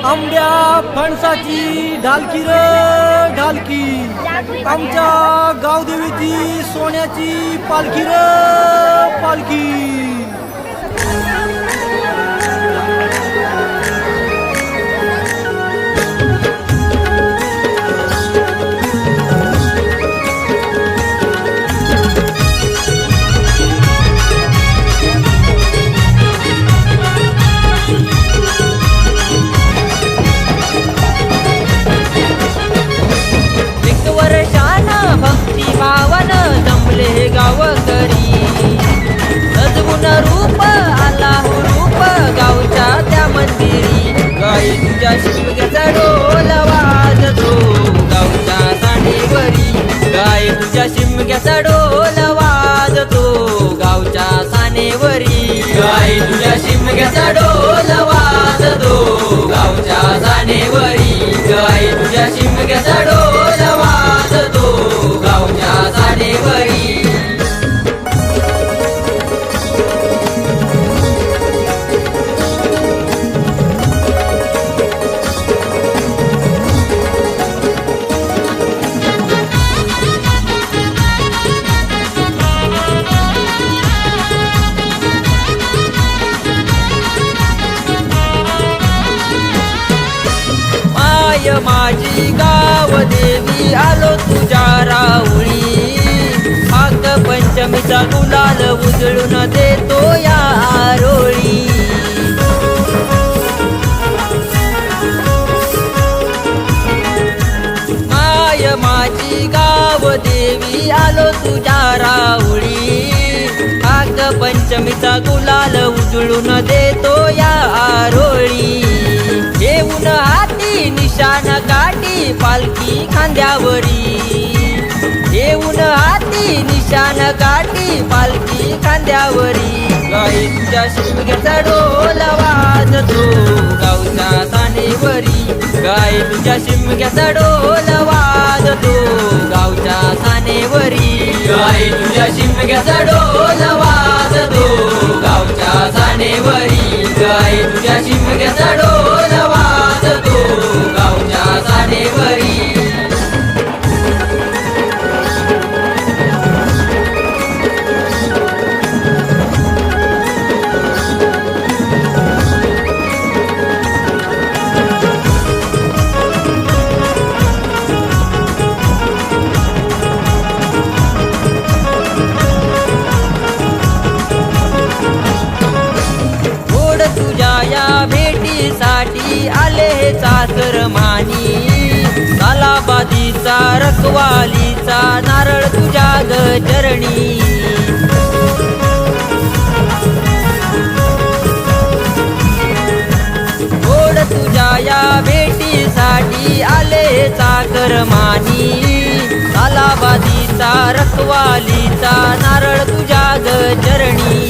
आंब्या फणसाची ढालकी र ढालकी, आमच्या गावदेवीची सोन्याची पालखी र पालखी. भावन जमले गावकरी, सजवून रूप आला हो रूप गावच्या त्या मंदिरी. गाई तुझ्या शिमग्याचा ढोल वाजतो गावच्या सानेवरी, गाई तुझ्या शिमग्याचा ढोल वाजतो गावच्या सानेवरी, गाई तुझ्या शिमग्याचा ढोल वाजतो गावच्या सानेवरी, गाई तुझ्या शिमग्याचा ढोल वाजतो गावच्या सानेवरी. माय माझी गाव देवी आलो तुझ्या राऊळी, हाक पंचमीचा गुलाल उजळून देतो या आरोळी. माय माझी गाव देवी आलो तुझ्या राऊळी, हाक पंचमीचा गुलाल उजळून देतो या आरोळी. घेऊन हाती निशाण काठी पालखी खांद्यावरी, घेऊन हाती निशाण काठी पालखी खांद्यावरी. गाई तुझ्या शिमग्याचा ढोल वाजतो गावच्या सानेवरी, गाई तुझ्या शिमग्याचा ढोल वाजतो गावच्या सानेवरी, गाई तुझ्या शिमग्याचा ढोल वाजतो गावच्या सानेवरी, गाई तुझ्या शिमग्याचा ढोल वाजतो गावच्या सानेवरी. भेटीसाठी आले चाकर मानी, सालाबादीचा रखवालीचा नारळ तुझ्या चरणी. गोड तुझ्या या भेटीसाठी आले चाकर मानी, सालाबादीचा रखवालीचा नारळ तुझ्या चरणी.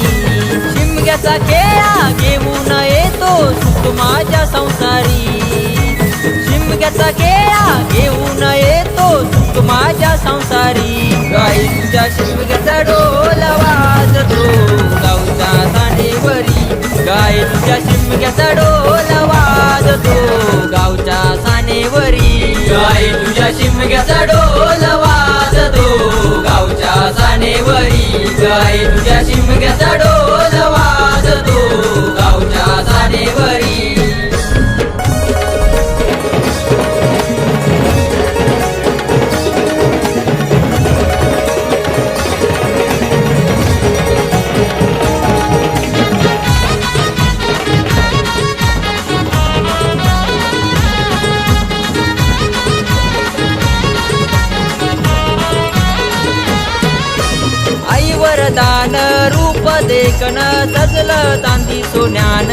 शिमग्याचा खेळा घेऊन येतो सुख माझ्या संसारी, शिमग्याचा खेळा घेऊन येतो सुख माझ्या संसारी. गाई तुझ्या शिमग्याचा ढोल वाजतो गावच्या सानेवरी, गाई तुझ्या शिमग्याचा ढोल वाजतो गावच्या सानेवरी, गाई तुझ्या शिमग्याचा ढोल वाजतो गावच्या सानेवरी, गाई तुझ्या शिमग्याचा ढोल वाजतो गावच्या सानेवरी. आई वरदान रूप देखण सजलं चांदी सोन्यान,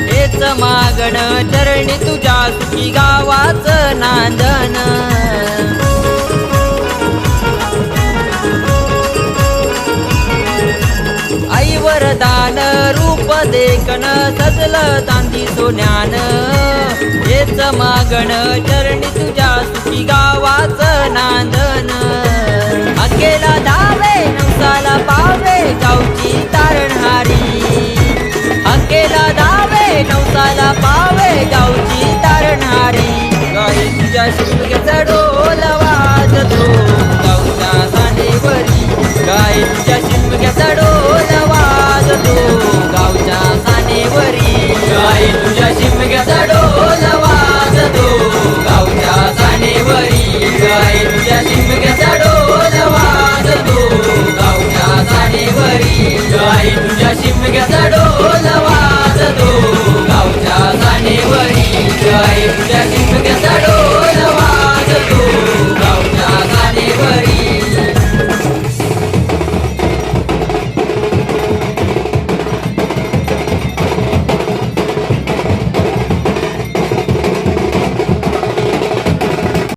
हेच मागण चरणी तुझ्या सुखी गावाचं नांदन. आई वरदान रूप देखण सजलं चांदी सोन्यान, हेच मागण चरणी तुझ्या सुखी गावाचं नांदन. अकेला धावे नवसाला पावे गावची तारणहारी,